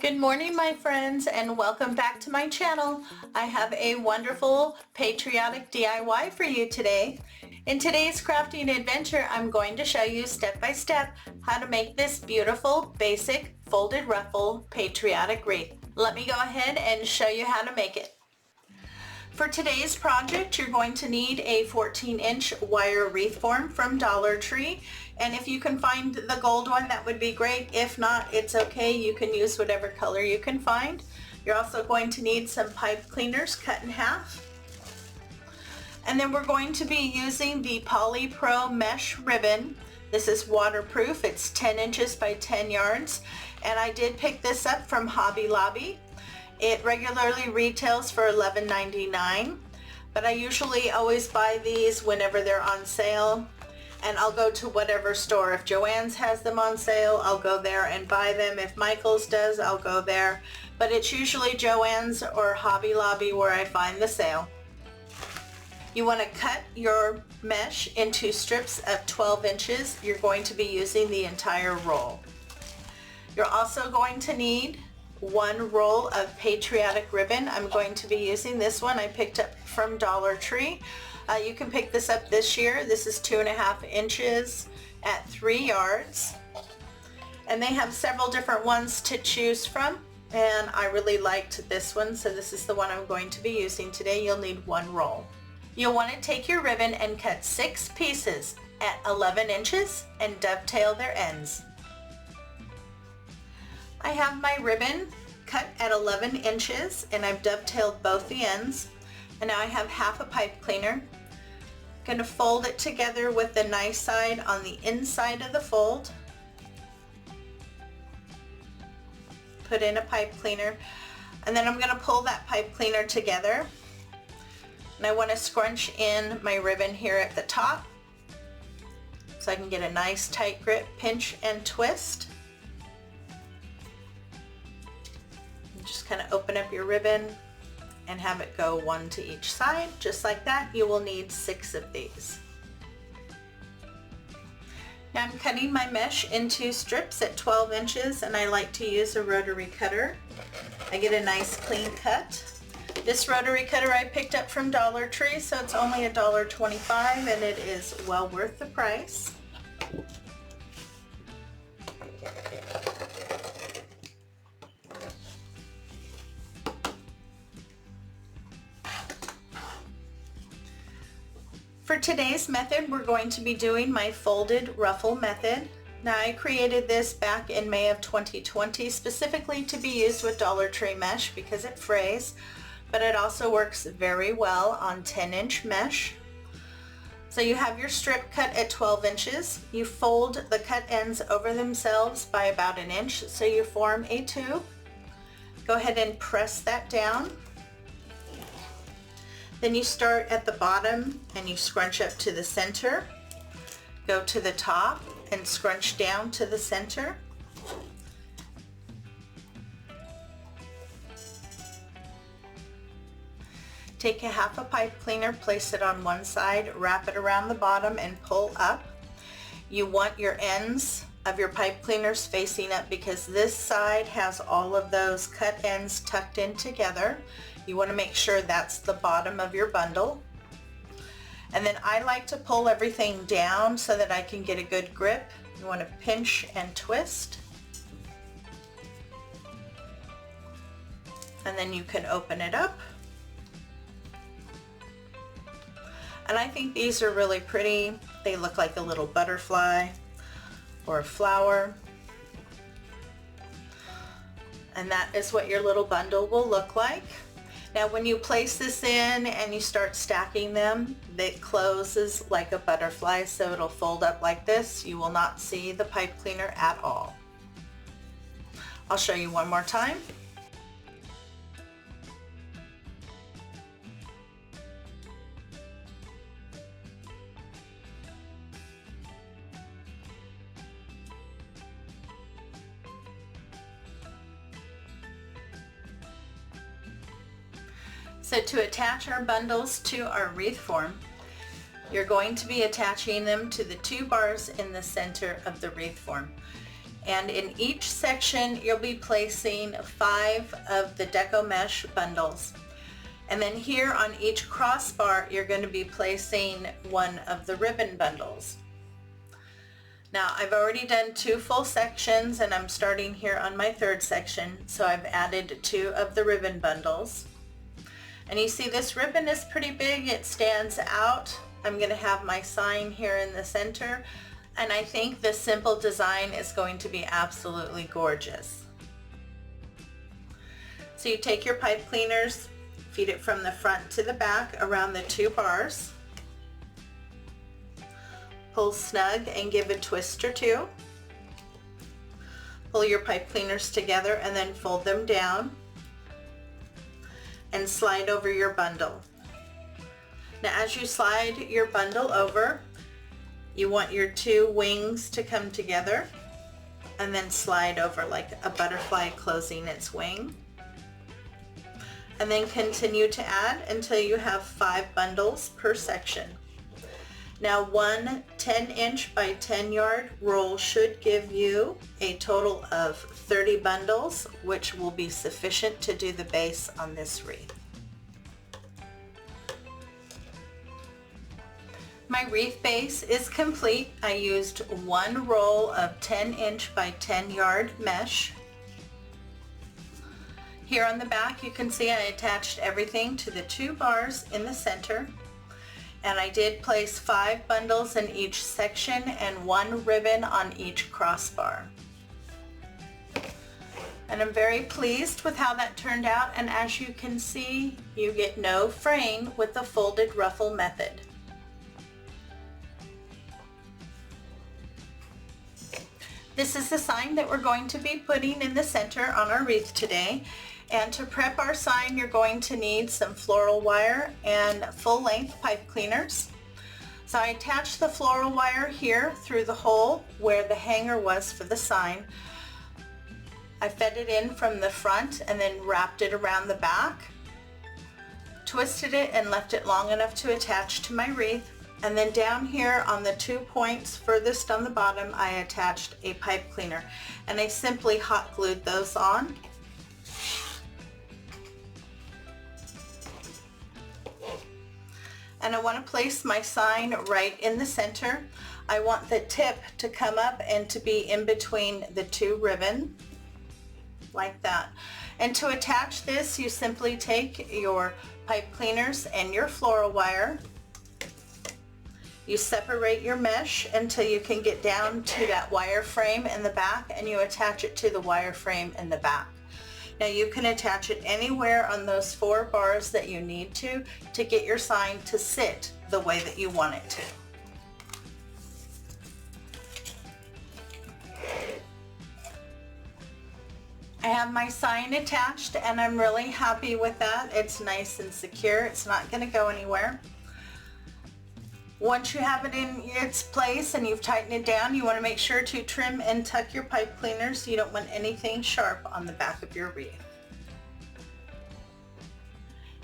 Good morning, my friends, and welcome back to my channel. I have a wonderful patriotic DIY for you today. In today's crafting adventure, I'm going to show you step by step how to make this beautiful basic folded ruffle patriotic wreath. Let me go ahead and show you how to make it. For today's project, you're going to need a 14-inch wire wreath form from Dollar Tree. And if you can find the gold one, that would be great. If not, it's okay. You can use whatever color you can find. You're also going to need some pipe cleaners cut in half. And then we're going to be using the Poly Pro mesh ribbon. This is waterproof. It's 10 inches by 10 yards. And I did pick this up from Hobby Lobby. It regularly retails for $11.99, but I usually always buy these whenever they're on sale, and I'll go to whatever store. If Joann's has them on sale, I'll go there and buy them. If Michael's does, I'll go there, but it's usually Joann's or Hobby Lobby where I find the sale. You want to cut your mesh into strips of 12 inches. You're going to be using the entire roll. You're also going to need one roll of patriotic ribbon. I'm going to be using this one I picked up from Dollar Tree. You can pick this up this year. This is 2.5 inches at 3 yards. And they have several different ones to choose from. And I really liked this one, so this is the one I'm going to be using today. You'll need one roll. You'll want to take your ribbon and cut 6 pieces at 11 inches and dovetail their ends. I have my ribbon cut at 11 inches and I've dovetailed both the ends. And now I have half a pipe cleaner. I'm going to fold it together with the nice side on the inside of the fold. Put in a pipe cleaner. And then I'm going to pull that pipe cleaner together. And I want to scrunch in my ribbon here at the top so I can get a nice tight grip, pinch and twist. Just kind of open up your ribbon and have it go one to each side. Just like that, you will need 6 of these. Now I'm cutting my mesh into strips at 12 inches and I like to use a rotary cutter. I get a nice clean cut. This rotary cutter I picked up from Dollar Tree, so it's only $1.25 and it is well worth the price. For today's method, we're going to be doing my folded ruffle method. Now I created this back in May of 2020 specifically to be used with Dollar Tree mesh because it frays, but it also works very well on 10-inch mesh. So you have your strip cut at 12 inches. You fold the cut ends over themselves by about 1 inch, so you form a tube. Go ahead and press that down. Then you start at the bottom and you scrunch up to the center. Go to the top and scrunch down to the center. Take a half a pipe cleaner, place it on one side, wrap it around the bottom and pull up. You want your ends of your pipe cleaners facing up because this side has all of those cut ends tucked in together. You want to make sure that's the bottom of your bundle. And then I like to pull everything down so that I can get a good grip. You want to pinch and twist. And then you can open it up. And I think these are really pretty. They look like a little butterfly or a flower. And that is what your little bundle will look like. Now when you place this in and you start stacking them, it closes like a butterfly, so it'll fold up like this. You will not see the pipe cleaner at all. I'll show you one more time. So to attach our bundles to our wreath form, you're going to be attaching them to the 2 bars in the center of the wreath form. And in each section you'll be placing 5 of the deco mesh bundles. And then here on each crossbar you're going to be placing 1 of the ribbon bundles. Now I've already done 2 full sections and I'm starting here on my 3rd section, so I've added 2 of the ribbon bundles. And you see this ribbon is pretty big, it stands out. I'm going to have my sign here in the center, and I think this simple design is going to be absolutely gorgeous. So you take your pipe cleaners, feed it from the front to the back around the 2 bars. Pull snug and give a twist or 2. Pull your pipe cleaners together and then fold them down and slide over your bundle. Now as you slide your bundle over, you want your 2 wings to come together and then slide over like a butterfly closing its wing. And then continue to add until you have 5 bundles per section. Now one 10-inch by 10-yard roll should give you a total of 30 bundles, which will be sufficient to do the base on this wreath. My wreath base is complete. I used 1 roll of 10-inch by 10-yard mesh. Here on the back you can see I attached everything to the 2 bars in the center. And I did place 5 bundles in each section and 1 ribbon on each crossbar. And I'm very pleased with how that turned out, and as you can see, you get no fraying with the folded ruffle method. This is the sign that we're going to be putting in the center on our wreath today. And to prep our sign, you're going to need some floral wire and full-length pipe cleaners. So I attached the floral wire here through the hole where the hanger was for the sign. I fed it in from the front and then wrapped it around the back, twisted it and left it long enough to attach to my wreath. And then down here on the 2 points furthest on the bottom, I attached a pipe cleaner, and I simply hot glued those on. And I want to place my sign right in the center. I want the tip to come up and to be in between the 2 ribbons, like that. And to attach this, you simply take your pipe cleaners and your floral wire. You separate your mesh until you can get down to that wire frame in the back, and you attach it to the wire frame in the back. Now you can attach it anywhere on those 4 bars that you need to get your sign to sit the way that you want it to. I have my sign attached and I'm really happy with that. It's nice and secure. It's not going to go anywhere. Once you have it in its place and you've tightened it down, you want to make sure to trim and tuck your pipe cleaners so you don't want anything sharp on the back of your wreath.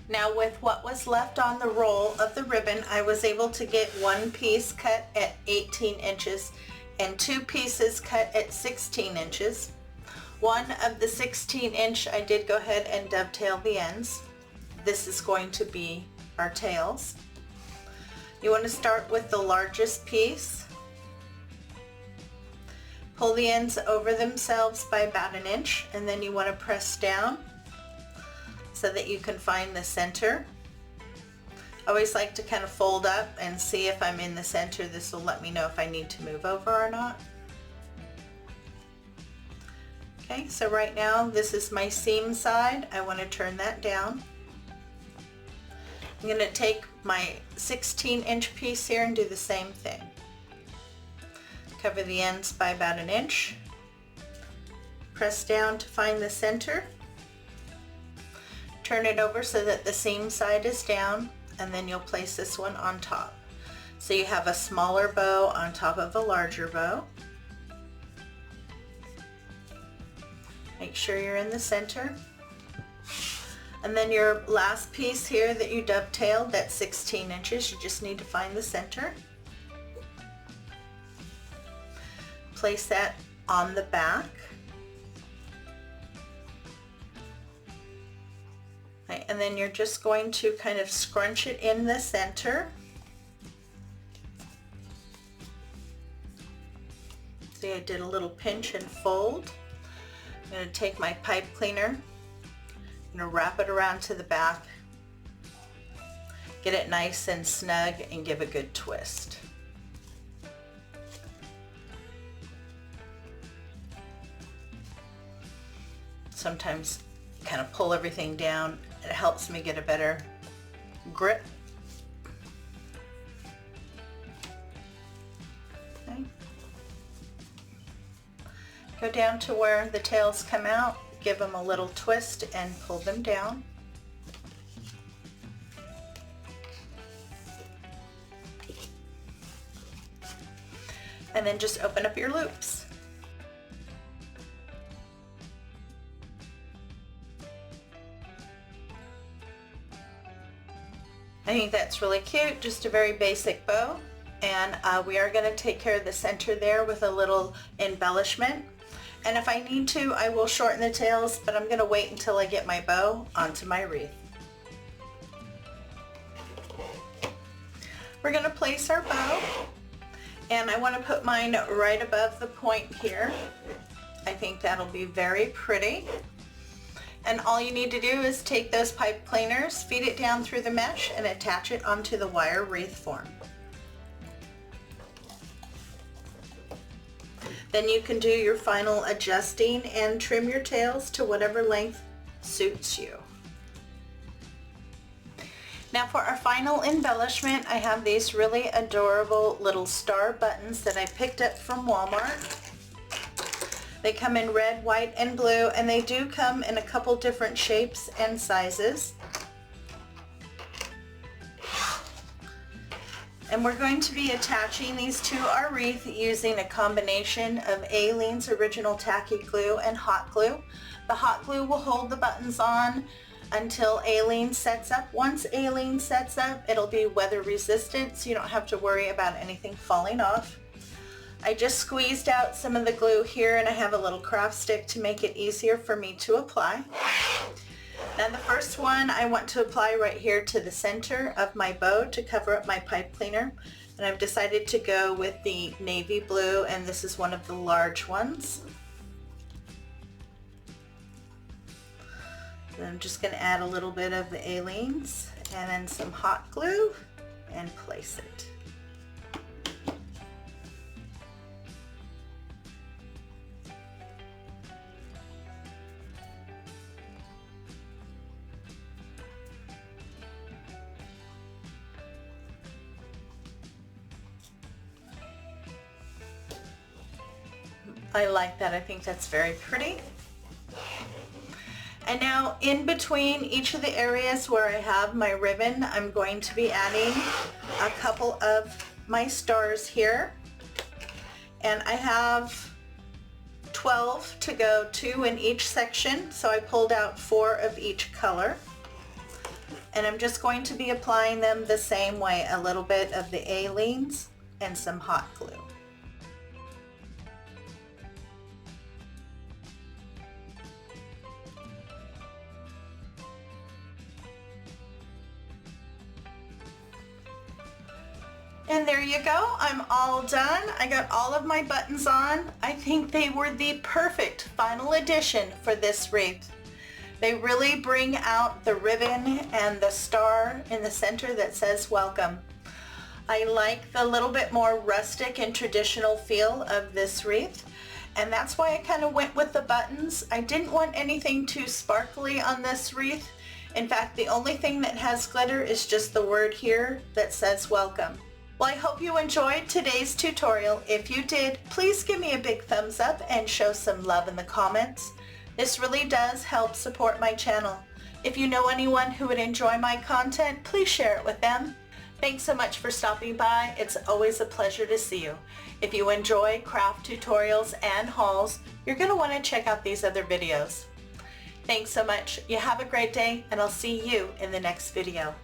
Now with what was left on the roll of the ribbon, I was able to get 1 piece cut at 18 inches and 2 pieces cut at 16 inches. One of the 16-inch I did go ahead and dovetail the ends. This is going to be our tails. You want to start with the largest piece. Pull the ends over themselves by about 1 inch, and then you want to press down so that you can find the center. I always like to kind of fold up and see if I'm in the center. This will let me know if I need to move over or not. Okay, so right now this is my seam side. I want to turn that down. I'm going to take my 16-inch piece here and do the same thing. Cover the ends by about 1 inch. Press down to find the center. Turn it over so that the seam side is down, and then you'll place this one on top. So you have a smaller bow on top of a larger bow. Make sure you're in the center. And then your last piece here that you dovetailed, that's 16 inches, you just need to find the center. Place that on the back. Right, and then you're just going to kind of scrunch it in the center. See, I did a little pinch and fold. I'm going to take my pipe cleaner, I'm going to wrap it around to the back, get it nice and snug, and give a good twist. Sometimes kind of pull everything down. It helps me get a better grip. Okay. Go down to where the tails come out, give them a little twist and pull them down. And then just open up your loops. I think that's really cute, just a very basic bow. And we are going to take care of the center there with a little embellishment. And if I need to, I will shorten the tails, but I'm going to wait until I get my bow onto my wreath. We're going to place our bow, and I want to put mine right above the point here. I think that'll be very pretty. And all you need to do is take those pipe cleaners, feed it down through the mesh, and attach it onto the wire wreath form. Then you can do your final adjusting and trim your tails to whatever length suits you. Now for our final embellishment, I have these really adorable little star buttons that I picked up from Walmart. They come in red, white, and blue, and they do come in a couple different shapes and sizes. And we're going to be attaching these to our wreath using a combination of Aleene's original tacky glue and hot glue. The hot glue will hold the buttons on until Aleene sets up. Once Aleene sets up, it'll be weather resistant, so you don't have to worry about anything falling off. I just squeezed out some of the glue here, and I have a little craft stick to make it easier for me to apply. Now the first one I want to apply right here to the center of my bow to cover up my pipe cleaner, and I've decided to go with the navy blue, and this is one of the large ones. Then I'm just going to add a little bit of the Aleene's and then some hot glue and place it. I like that. I think that's very pretty. And now in between each of the areas where I have my ribbon, I'm going to be adding a couple of my stars here. And I have 12 to go, 2 in each section, so I pulled out 4 of each color. And I'm just going to be applying them the same way, a little bit of the Aleene's and some hot glue. And there you go, I'm all done. I got all of my buttons on. I think they were the perfect final addition for this wreath. They really bring out the ribbon and the star in the center that says welcome. I like the little bit more rustic and traditional feel of this wreath, and that's why I kind of went with the buttons. I didn't want anything too sparkly on this wreath. In fact, the only thing that has glitter is just the word here that says welcome. Well, I hope you enjoyed today's tutorial. If you did, please give me a big thumbs up and show some love in the comments. This really does help support my channel. If you know anyone who would enjoy my content, please share it with them. Thanks so much for stopping by. It's always a pleasure to see you. If you enjoy craft tutorials and hauls, you're going to want to check out these other videos. Thanks so much. You have a great day, and I'll see you in the next video.